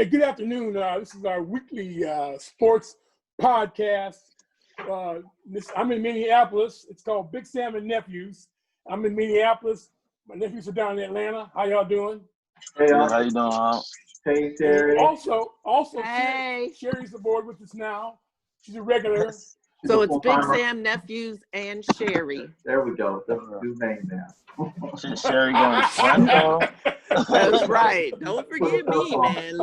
Hey, good afternoon. This is our weekly sports podcast. I'm in Minneapolis. It's called Big Sam and Nephews. I'm in Minneapolis. My nephews are down in Atlanta. How y'all doing? Hey, how you doing? Hey, Terry. Also, hey. Sherry's aboard with us now. She's a regular. So it's Big Sam, Nephews, and Sherry. There we go. That's a new name now. Sherry going front though. That's right. Don't forget me, man.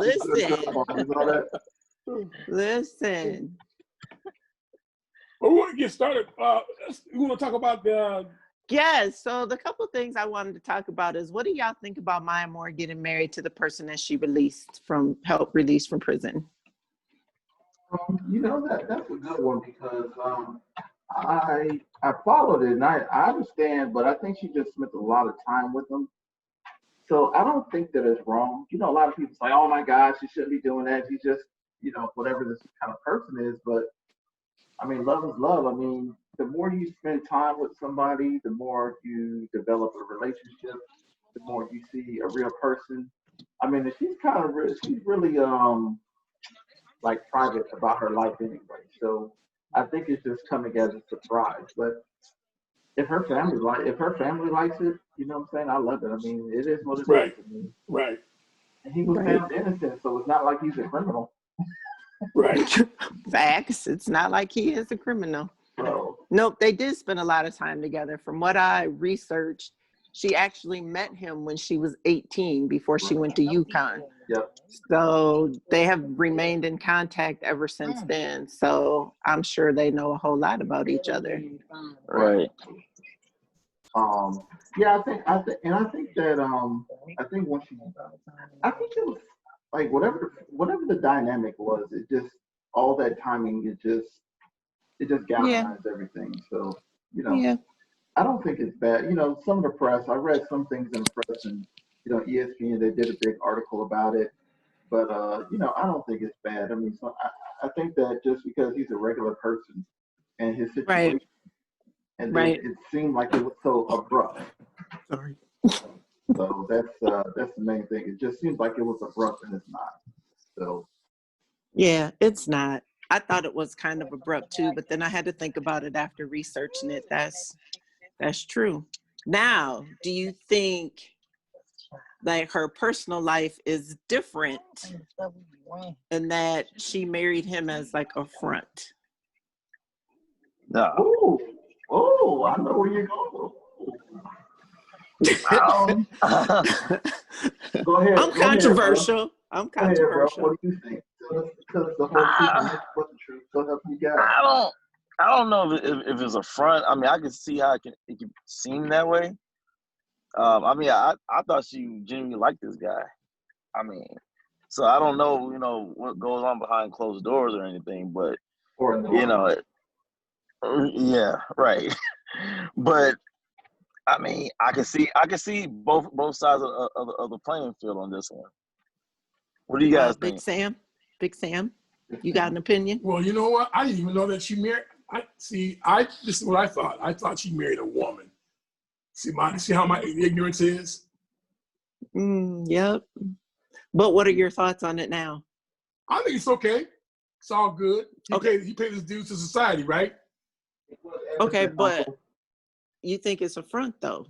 Listen. Well, we want to get started. We want to talk about the. Yes. So the couple of things I wanted to talk about is, what do y'all think about Maya Moore getting married to the person that she helped release from prison? That's a good one because I followed it and I understand, but I think she just spent a lot of time with him. So I don't think that it's wrong. A lot of people say, "Oh my gosh, she shouldn't be doing that. She's just, whatever this kind of person is." But I mean, love is love. I mean, the more you spend time with somebody, the more you develop a relationship, the more you see a real person. I mean, she's really like private about her life anyway. So I think it's just coming as a surprise. But if her family likes it, you know what I'm saying? I love it. I mean, it is what it is. I mean, right. And he was found innocent, so it's not like he's a criminal. Right. Facts. It's not like he is a criminal. So, nope. They did spend a lot of time together. From what I researched, she actually met him when she was 18 before she went to UConn. Yep. So they have remained in contact ever since then. So I'm sure they know a whole lot about each other. Right. Yeah, I think that I think it was like whatever the dynamic was, it just all that timing, it just galvanized everything. So I don't think it's bad. Some of the press, I read some things in the press, and ESPN, they did a big article about it, but I don't think it's bad. I mean, I think that just because he's a regular person and his situation, and then it seemed like it was so abrupt. Sorry. So that's the main thing. It just seems like it was abrupt, and it's not. So yeah, it's not. I thought it was kind of abrupt too, but then I had to think about it after researching it. That's true. Now, do you think like her personal life is different in that she married him as like a front? No. Oh, I know where you're going. Go ahead. I'm controversial. Go ahead, bro. What do you think? Because the whole thing wasn't true. So help you guys. I don't know if it's a front. I mean, I can see how it can seem that way. I mean, I thought she genuinely liked this guy. I mean, so I don't know, what goes on behind closed doors or anything, but yeah, right. But I mean, I can see both sides of the playing field on this one. What do you guys think? Big Sam, you got an opinion? Well, you know what? I didn't even know that she married. This is what I thought. I thought she married a woman. See how my ignorance is? Yep. But what are your thoughts on it now? I think it's okay. It's all good. He paid his dues to society, right? Okay, but you think it's a front though?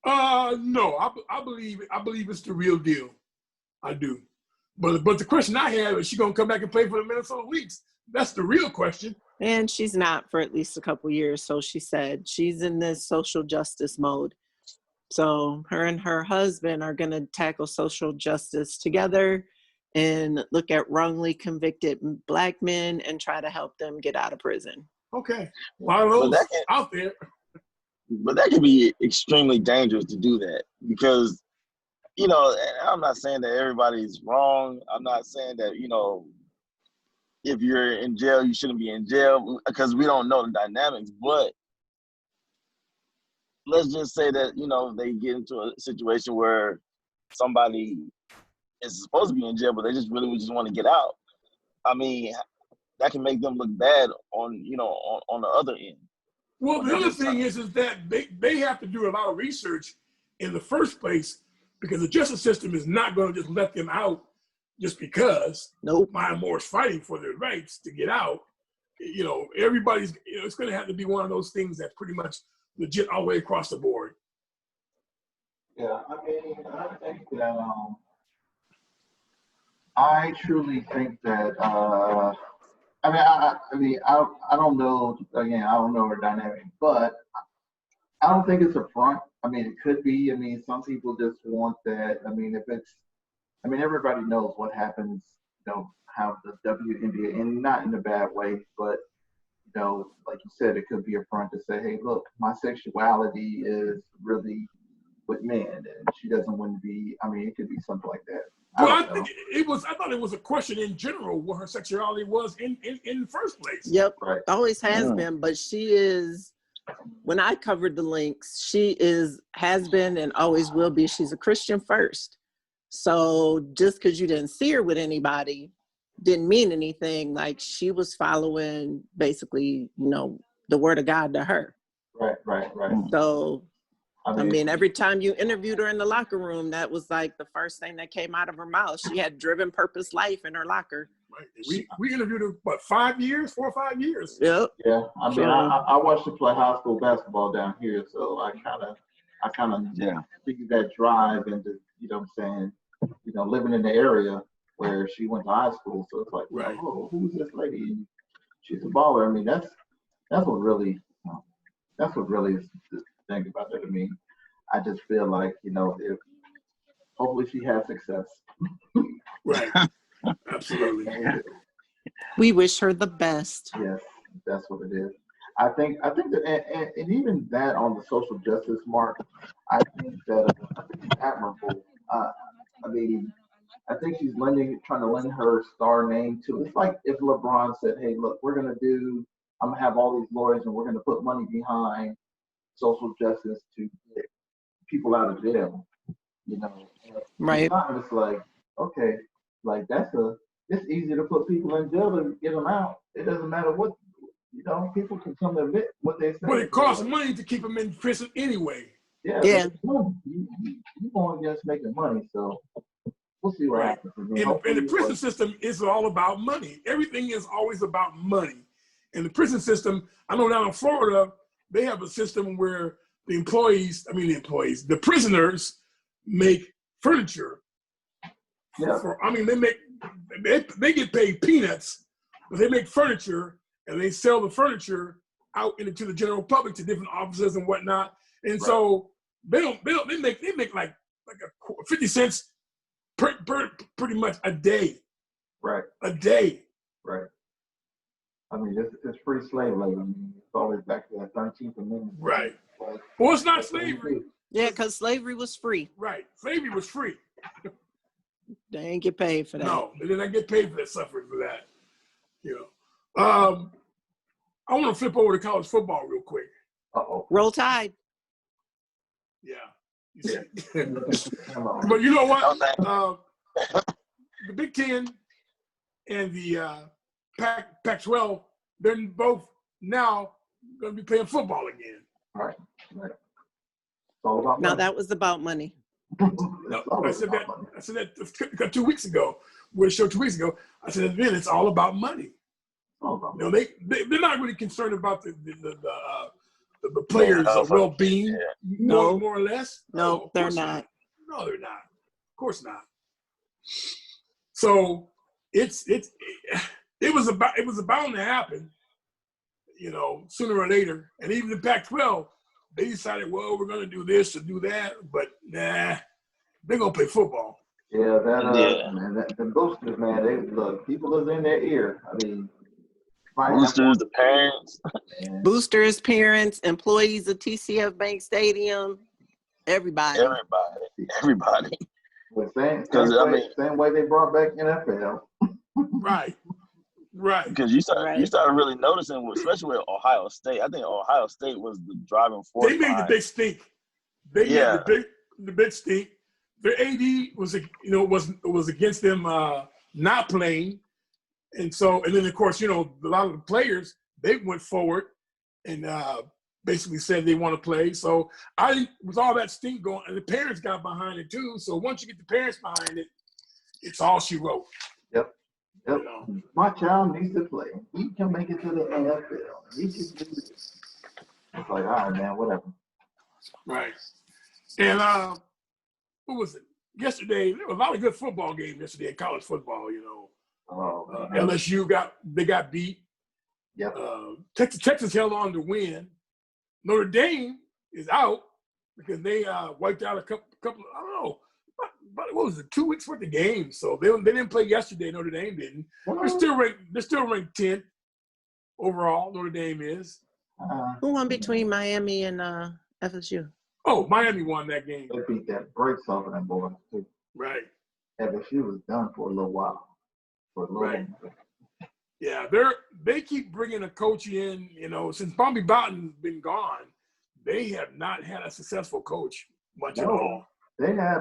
No. I believe it's the real deal. I do. But the question I have is, she gonna come back and play for the Minnesota Lynx? That's the real question. And she's not for at least a couple years. So she said she's in this social justice mode. So her and her husband are going to tackle social justice together and look at wrongly convicted Black men and try to help them get out of prison. Okay. A lot of those out there. But that can be extremely dangerous to do that because, I'm not saying that everybody's wrong. I'm not saying that, if you're in jail, you shouldn't be in jail because we don't know the dynamics. But let's just say that, they get into a situation where somebody is supposed to be in jail, but they just really just want to get out. I mean, that can make them look bad on the other end. Well, the other thing is that they have to do a lot of research in the first place, because the justice system is not going to just let them out just because. Nope. Maya Moore's fighting for their rights to get out. You know, everybody's, you know, it's going to have to be one of those things that's pretty much legit all the way across the board. Yeah, I mean, I think that I truly think that I don't know. Again, I don't know her dynamic, but I don't think it's a front. I mean, it could be. I mean, some people just want that. I mean, if it's, I mean, everybody knows what happens. You know, how the WNBA, and not in a bad way, but you know, like you said, it could be a front to say, hey, look, my sexuality is really with men, and she doesn't want to be. I mean, it could be something like that. Well, I think it was. I thought it was a question in general what her sexuality was in the first place. Yep, Right. always has been. But she is. When I covered the links, she has been, and always will be. She's a Christian first. So just because you didn't see her with anybody, didn't mean anything. Like, she was following basically, you know, the word of God to her. Right. So. I mean, every time you interviewed her in the locker room, that was like the first thing that came out of her mouth. She had driven purpose life in her locker. Right. We interviewed her, what, 5 years, 4 or 5 years? Yep. Yeah, I mean, I watched her play high school basketball down here, so I kind of figured that drive into, you know what I'm saying, you know, living in the area where she went to high school. So it's like, right. Oh, who's this lady? And she's a baller. I mean, that's what really is the thing about it. I mean, I just feel like, you know, if hopefully she has success. Right. Absolutely. We wish her the best. Yes, that's what it is. I think that, and even that on the social justice mark, I think that admirable. I mean, I think she's trying to lend her star name to. It's like if LeBron said, "Hey, look, I'm gonna have all these lawyers, and we're gonna put money behind social justice to get people out of jail." You know, right? It's like, okay, like it's easy to put people in jail and get them out. It doesn't matter what, you know, people can come to admit what they say. But it costs money to keep them in prison anyway. Yeah. You're going against making money, so we'll see what happens. And the prison system is all about money. Everything is always about money. And the prison system, I know down in Florida, they have a system where the prisoners make furniture. Yeah. They get paid peanuts, but they make furniture and they sell the furniture out into the general public to different offices and whatnot. And so they make like 50 cents pretty much a day. Right. A day. Right. I mean, it's free slave labor. I mean, it's always back to that 13th Amendment. Right. Well, it's not slavery. Yeah, because slavery was free. Right. Slavery was free. They ain't get paid for that. No, they didn't get paid for that, suffering for that. You know. I want to flip over to college football real quick. Uh-oh. Roll Tide. Yeah. But you know what? The Big Ten and the Pac-12, they're both now going to be playing football again. Right. It's all about now money. that was about money. No, I said that 2 weeks ago. With a show 2 weeks ago, I said, man, it's all about money. You know, they're not really concerned about the players' well-being, more or less. No, they're not. No, they're not. Of course not. So it was bound to happen, you know, sooner or later. And even the Pac-12, they decided, well, we're going to do this or do that, but nah, they're going to play football. Yeah, man, the boosters, man, look, people is in their ear. I mean, boosters, the parents. Boosters, parents, employees of TCF Bank Stadium, everybody. Well, same way they brought back NFL. Right. Because you started really noticing, especially with Ohio State. I think Ohio State was the driving force. They made the big stink. Made the big stink. Their AD was against them not playing, and then of course, you know, a lot of the players, they went forward and basically said they want to play. So with all that stink going, and the parents got behind it too. So once you get the parents behind it, it's all she wrote. Yep. You know? My child needs to play. He can make it to the NFL. He should do this. It's like, all right, man, whatever. Right. And what was it? Yesterday, there was a lot of good football games yesterday, college football, you know. LSU got beat. Yep. Texas held on to win. Notre Dame is out because they wiped out a couple. I don't know, but what was it? 2 weeks worth of games. So they didn't play yesterday. Notre Dame didn't. They're still ranked 10th overall. Notre Dame is. Who won between Miami and FSU? Oh, Miami won that game. They beat that brakes off of them boys too. Right. FSU was done for a little while. Right. Yeah, they keep bringing a coach in. You know, since Bobby Bowden's been gone, they have not had a successful coach much at all. They had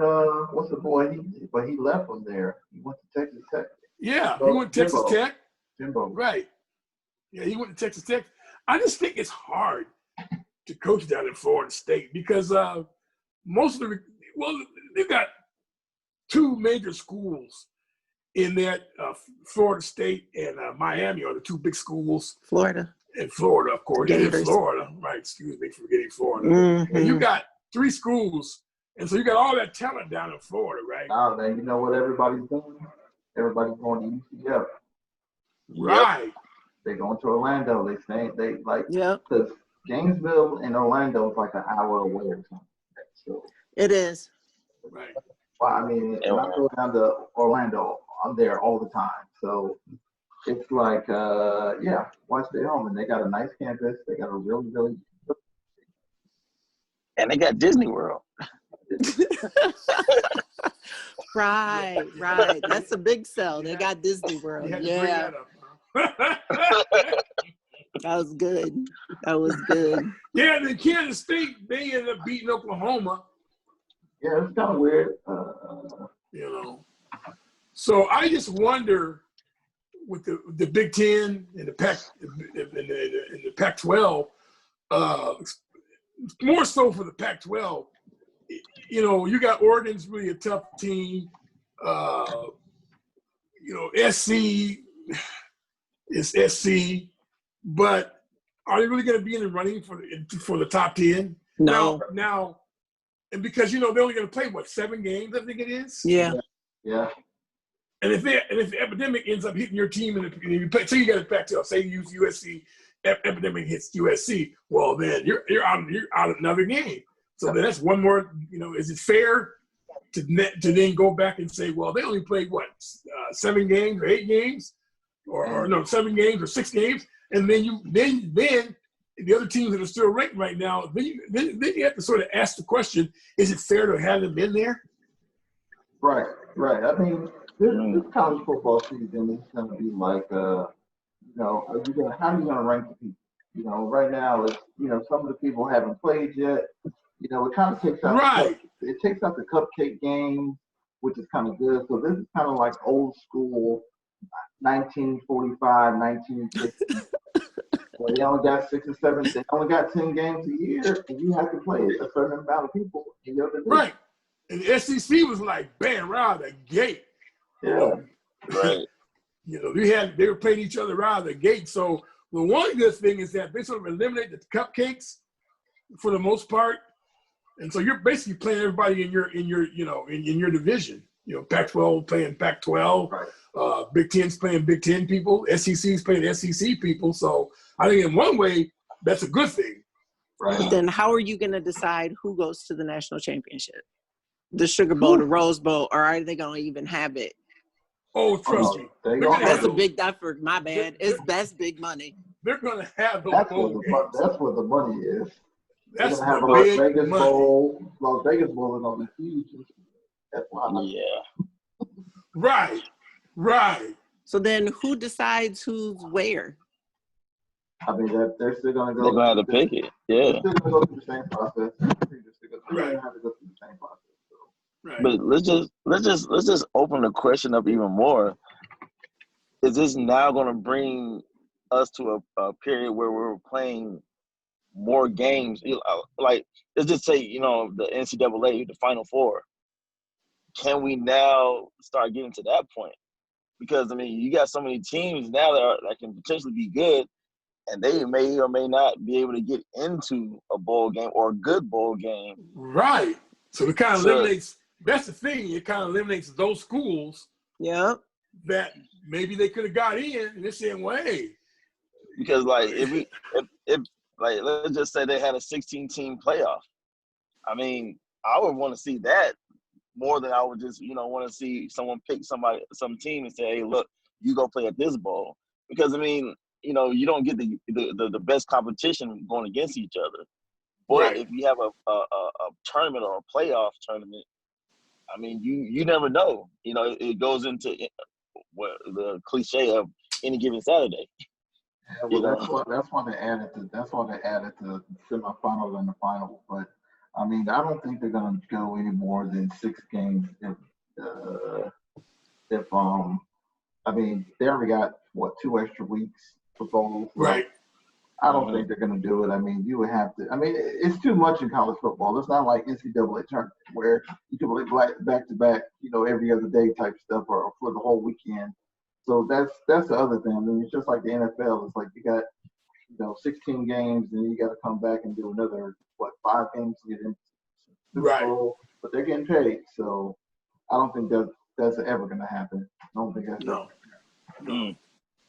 what's the boy? But he left from there. He went to Texas Tech. Yeah, he went to Texas Tech. Jimbo. Right. Yeah, he went to Texas Tech. I just think it's hard to coach down in Florida State because most of they've got two major schools in that Florida State and Miami are the two big schools. Florida. And Florida, of course. Gators. In Florida, right? Excuse me for forgetting Florida. Mm-hmm. And you got 3 schools, and so you got all that talent down in Florida, right? Oh, man, you know what everybody's doing? Everybody's going to UCF. Right. They're going to Orlando. Yep. Because Gainesville and Orlando is like an hour away or something. So it is. Right. Well, I mean, when I go down to Orlando, I'm there all the time. So it's like, why stay home? And they got a nice campus. They got a really, really and they got Disney World. Right. That's a big sell. They got Disney World. Yeah. That was good. Yeah, the Kansas State, they ended up beating Oklahoma. Yeah, it's kind of weird. You know. So I just wonder with the Big Ten and the Pac-12, more so for the Pac-12. You know, you got Oregon's really a tough team. SC is SC, but are they really going to be in the running for the top 10? No. Now, and because they're only going to play 7 games, I think it is. Yeah. Yeah. And if the epidemic ends up hitting your team and you play, so you got to Pac-12, say you use USC, epidemic hits USC, well then you're out of another game. So then that's one more. Is it fair to then go back and say, well, they only played 7 games or 8 games, or no, 7 games or 6 games, and then the other teams that are still ranked right now, then you have to sort of ask the question: is it fair to have them in there? Right. I mean, this college football season is going to be like, how are you going to rank the people? Right now, it's, some of the people haven't played yet. It kind of takes out it takes out the cupcake game, which is kind of good. So this is kind of like old school 1945, 1950. Where they only got 6 or 7. They only got 10 games a year, and you have to play a certain amount of people in your division. Right. And the SEC was like, bam, right out of the gate. Yeah. Right. They were playing each other right out of the gate. So the one good thing is that they sort of eliminate the cupcakes for the most part. And so you're basically playing everybody in your division. Pac-12 playing Pac-12, right. Big Ten's playing Big Ten people, SEC's playing SEC people. So I think in one way that's a good thing. Right. But then how are you going to decide who goes to the national championship? The Sugar Bowl, the Rose Bowl, or are they going to even have it? Oh, trust me. That's a big effort. My bad. That's big money. They're going to have those bowl games. That's what the money is. That's have the a Las big Vegas money. Bowl. Las Vegas Bowl is going to be huge. That's why. Yeah. Right. So then who decides who's where? I mean, they're still going to go. They're going to have to pick it. Yeah. They're still going to go through the same process. They're Right. going to have to go through the same process. Right. But let's just open the question up even more. Is this now going to bring us to a period where we're playing more games? Like, let's just say, the NCAA, the Final Four, can we now start getting to that point? Because, I mean, you got so many teams now that can potentially be good, and they may or may not be able to get into a bowl game or a good bowl game. Right. So it kind of eliminates – that's the thing. It kind of eliminates those schools that maybe they could have got in, and they're saying, well, hey. Because, like, if like, let's just say they had a 16-team playoff. I mean, I would want to see that more than I would just, want to see someone pick some team and say, hey, look, you go play at this bowl. Because, I mean, you don't get the best competition going against each other. But if you have a tournament or a playoff tournament, I mean, you never know. It goes into the cliche of any given Saturday. Yeah, well, that's why they added the semifinal and the final. But I mean, I don't think they're going to go any more than 6 games. I mean, they already got 2 extra weeks for bowls. Right. I don't think they're going to do it. I mean, you would have to. I mean, it's too much in college football. It's not like NCAA tournament where you can play back to back, every other day type stuff or for the whole weekend. So that's the other thing. I mean, it's just like the NFL. It's like you got 16 games, and you got to come back and do another 5 games to get into Super Bowl. But they're getting paid, so I don't think that's ever going to happen. I don't think that's no.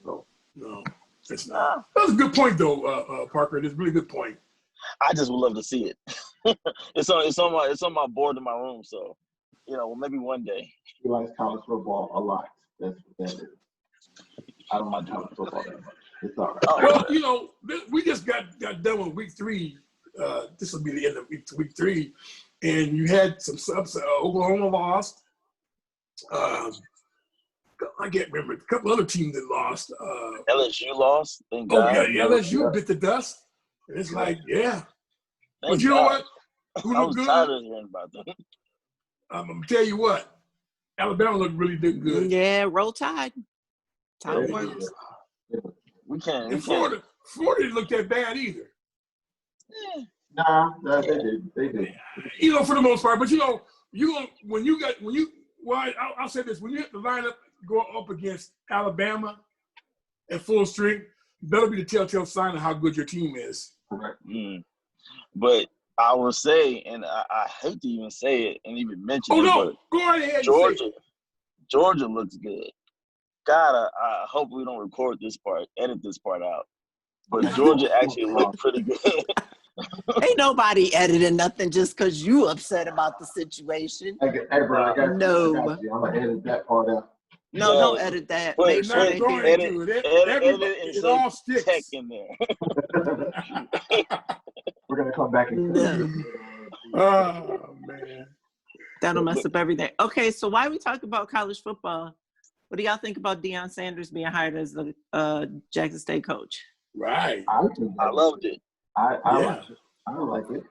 So. No, it's not. That's a good point, though, Parker. It's a really good point. I just would love to see it. It's on my board in my room, so maybe one day. He likes college football a lot. That's what that is. I don't like college football that much. It's all right. Well, we just got done with week 3. This will be the end of week 3, and you had some subs. Oklahoma lost. I can't remember. A couple other teams that lost. LSU lost. Thank God. Yeah, LSU bit the dust. It's like, yeah. But you know what? Who I looked was good? tired of hearing about them. I'm going to tell you what. Alabama looked really good. Yeah, roll Tide. Tide works. We can't. And Florida didn't look that bad either. Nah, they did. For the most part. But I'll say this: when you have to line up, go up against Alabama at full strength, that'll be the telltale sign of how good your team is. Correct. But I will say, and I hate to even say it and even mention it. Oh no, go right ahead. Georgia looks good. God, I hope we don't edit this part out. But Georgia actually looked pretty good. Ain't nobody editing nothing just because you upset about the situation. Hey, bro, I got no. you. I'm going to edit that part out. No, don't edit that. Make sure they hear it. It all sticks. Tech in there. We're going to come back and Oh, man. That'll mess up everything. Okay, so why we talk about college football? What do y'all think about Deion Sanders being hired as the Jackson State coach? Right. I loved it. I like it.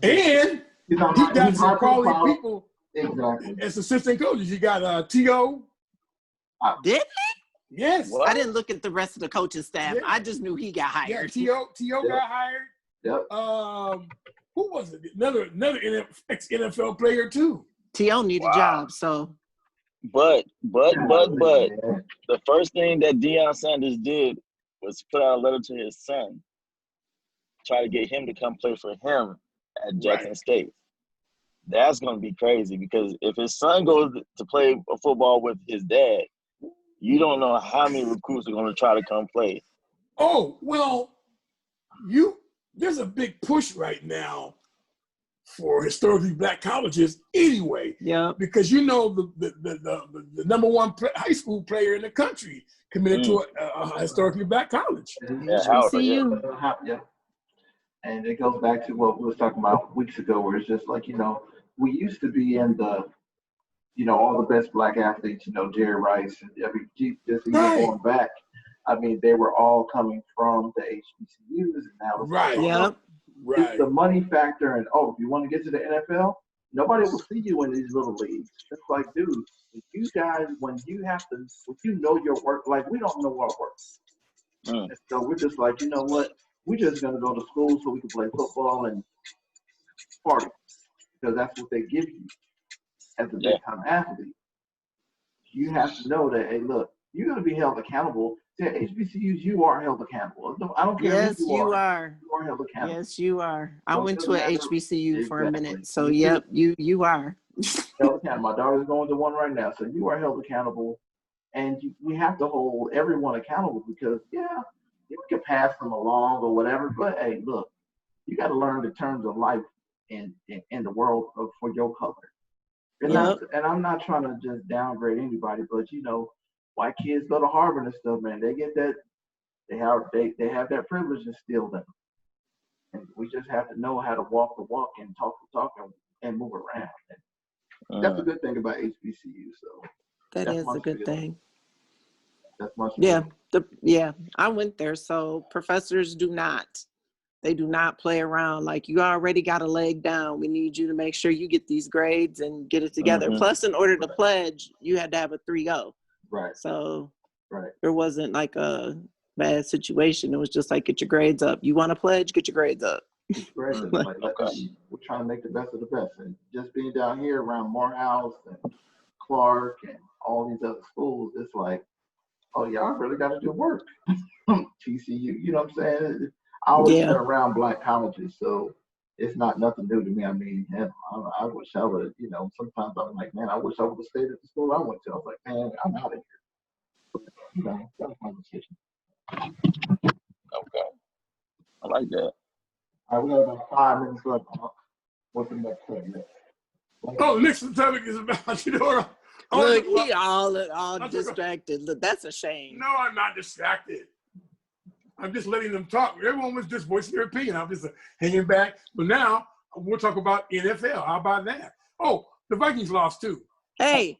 And he got some quality people exactly as assistant coaches. You got T.O. Did he? Yes. What? I didn't look at the rest of the coaching staff. Yeah. I just knew he got hired. Yeah, T.O. got hired. Yep. Who was it? Another ex-NFL player too. T.O. need a job, so. But the first thing that Deion Sanders did was put out a letter to his son, try to get him to come play for him at Jackson State. That's going to be crazy because if his son goes to play football with his dad, you don't know how many recruits are going to try to come play. Oh, well, there's a big push right now for historically black colleges anyway. Yeah. Because the number one high school player in the country committed to a historically black college. Yeah. And it goes back to what we were talking about weeks ago, where it's just like, we used to be in the, all the best black athletes, Jerry Rice, and just even going back. I mean, they were all coming from the HBCUs, and now it's the money factor. And if you want to get to the NFL, nobody will see you in these little leagues. It's like, dude, you guys, when you know your work, like we don't know our work. And so we're just like, you know what? We're just going to go to school so we can play football and party because that's what they give you. as a big time athlete. You have to know that, hey, look, you're going to be held accountable. To HBCUs, you are held accountable. I don't care Yes, who you are. You are held accountable. Yes, you are. I So it went to doesn't an matter- HBCU for a Exactly. minute. So, Me yep, too. you are. Held accountable. My daughter's going to one right now. So you are held accountable. And we have to hold everyone accountable because, you can pass them along or whatever. But, hey, look, you got to learn the terms of life in the world for your color. And, Yep. I'm not trying to just downgrade anybody, but, white kids go to Harvard and stuff, man. They get that. They have that privilege instilled in them. And we just have to know how to walk the walk and talk the talk and move around. And that's a good thing about HBCU. So That that's is my a good spiel. thing. That's my Yeah. spiel. I went there. So professors do not play around. Like, you already got a leg down. We need you to make sure you get these grades and get it together. Mhm. Plus, in order to pledge, you had to have a 3.0. Right. So Right. there wasn't like a bad situation. It was just like, get your grades up. You want to pledge? Get your grades up. Great. Like, We're trying to make the best of the best. And just being down here around Morehouse and Clark and all these other schools, it's like, oh, y'all really got to do work. TCU, you know what I'm saying? I always been around black colleges, so it's not nothing new to me. I mean, I wish I would, sometimes I'm like, man, I wish I would have stayed at the school I went to. I was like, man, I'm out of here. That was my decision. Okay. I like that. All right, we got about 5 minutes left. What's the next segment? Oh, next topic is about, look, he all distracted. Look, that's a shame. No, I'm not distracted. I'm just letting them talk. Everyone was just voicing their opinion. I'm just hanging back. But now we'll talk about NFL. How about that? Oh, the Vikings lost too. Hey,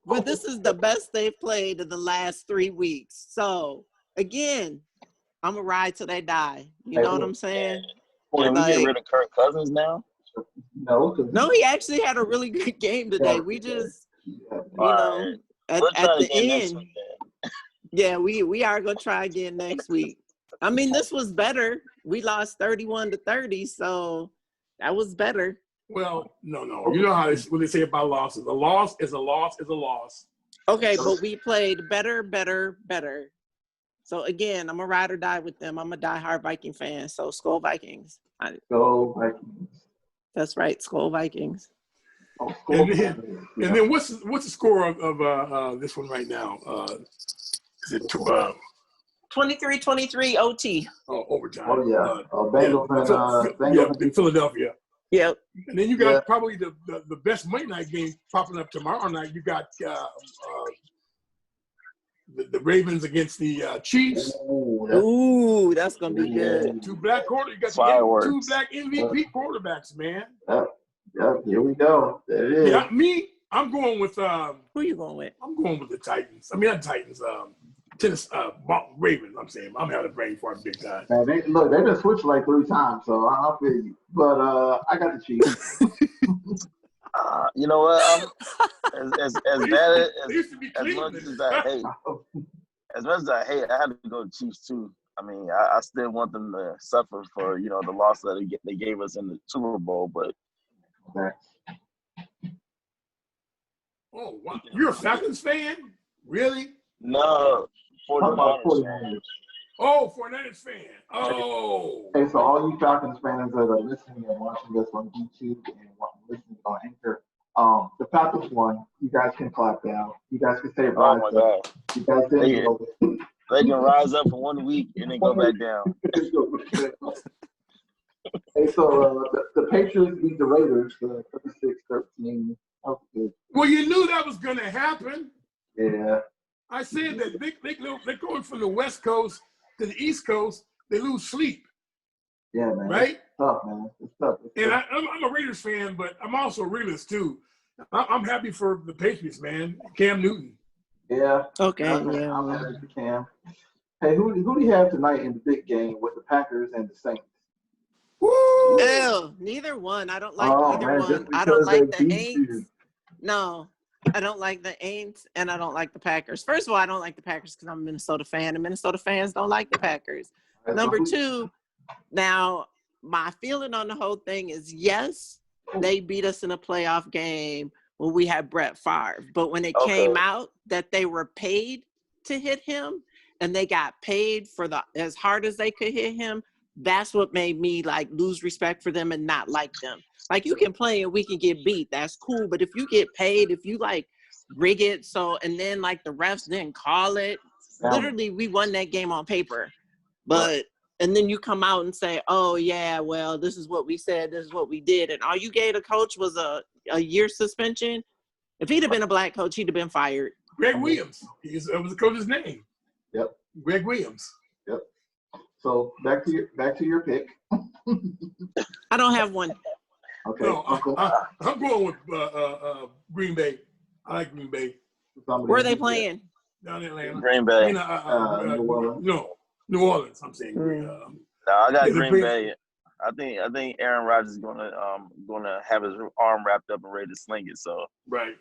but this is the best they've played in the last 3 weeks. So again, I'm gonna ride till they die. You know what I'm saying? Can we get rid of Kirk Cousins now? No, he actually had a really good game today. We just, We'll at the again end. next week, then. Yeah, we are gonna try again next week. I mean, this was better. We lost 31-30, so that was better. Well, no. You know what they say about losses. A loss is a loss is a loss. Okay, but we played better. So again, I'm a ride or die with them. I'm a diehard Viking fan. So Skol Vikings. Go Vikings. That's right, Skol Vikings. And then what's the score of this one right now? Is it 23-23 OT. Oh, overtime. Oh yeah. Bengals in Philadelphia. Yep. And then you got probably the best Monday night game popping up tomorrow night. You got the Ravens against the Chiefs. Ooh, that's gonna be good. Two black quarterbacks. You got two black MVP quarterbacks, man. Yep. Here we go. There it is. Yeah, I'm going with. Who you going with? I'm going with the Titans. I mean, not Titans. Ravens. I'm saying I'm having a brain fart big time. Man, they just switched like 3 times, so I feel you. But I got the Chiefs. You know what? As much as I hate, I had to go Chiefs too. I mean, I still want them to suffer for the loss that they gave us in the Super Bowl, but. Oh wow! You're a Falcons fan? Really? No, 49ers. Oh, 49ers fan. Oh. Hey, so all you Falcons fans that are listening and watching this on YouTube and listening on Anchor, the Falcons won. You guys can clap down. You guys can say Oh my God. You guys didn't they can rise up for 1 week and then go back down. Hey, so the Patriots beat the Raiders 36-13. Well, you knew that was going to happen. Yeah. I said that they're going from the West Coast to the East Coast. They lose sleep. Yeah, man. Right? It's tough, man. It's tough. And I'm a Raiders fan, but I'm also a realist too. I'm happy for the Patriots, man. Cam Newton. Yeah. Okay. I'm happy for Cam. Hey, who do you have tonight in the big game with the Packers and the Saints? Woo! Ew, neither one. I don't like either one. I don't like the Aints. No, I don't like the Aints, and I don't like the Packers. First of all, I don't like the Packers because I'm a Minnesota fan, and Minnesota fans don't like the Packers. Number two, now my feeling on the whole thing is yes, they beat us in a playoff game, when we had Brett Favre. But when it came out that they were paid to hit him and they got paid for as hard as they could hit him, that's what made me like lose respect for them and not like them. Like, you can play and we can get beat. That's cool. But if you get paid, if you like rig it, and then like the refs didn't call it, literally we won that game on paper. But, and then you come out and say, oh yeah, well, this is what we said, this is what we did. And all you gave the coach was a year suspension. If he'd have been a black coach, he'd have been fired. Greg Williams. That was the coach's name. Yep. Greg Williams. Yep. So back to your pick. I don't have one. Okay. No, I'm going with Green Bay. I like Green Bay. Where are they playing? Down in Atlanta. Green Bay. New Orleans. I'm saying. No, I got Green Bay. I think Aaron Rodgers is gonna have his arm wrapped up and ready to sling it. So right.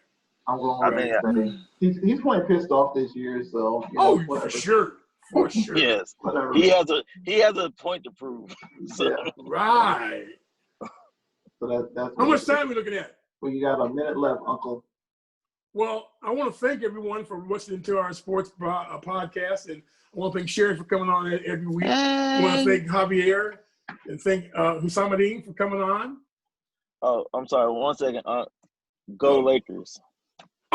I'm going. He's playing pissed off this year, so. For sure. For sure. Yes. Whatever. He has a point to prove. So. Yeah. Right. So that's. How much time are we looking at? Well, you got a minute left, Uncle. Well, I want to thank everyone for listening to our sports podcast, and I want to thank Sherry for coming on every week. I want to thank Javier and thank Husamadin for coming on. Oh, I'm sorry. 1 second. Go Lakers.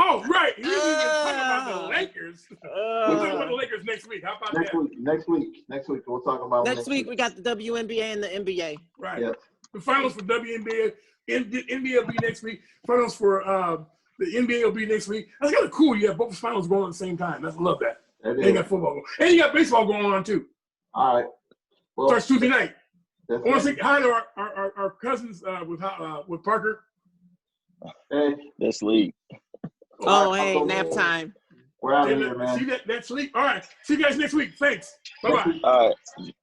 Oh, right. We didn't even talk about the Lakers. We'll talk about the Lakers next week. How about that? Next week. We'll talk about next week. We got the WNBA and the NBA. Right. Yes. The finals for WNBA. NBA will be next week. Finals for the NBA will be next week. That's kind of cool. You have both finals going at the same time. I love that. And you got football going. And you got baseball going on, too. All right. Well, starts Tuesday night. I want to say hi to our cousins with Parker. Hey. That's league. Hey, nap time. We're out of here, man. See that sleep? All right. See you guys next week. Thanks. Bye-bye. All right.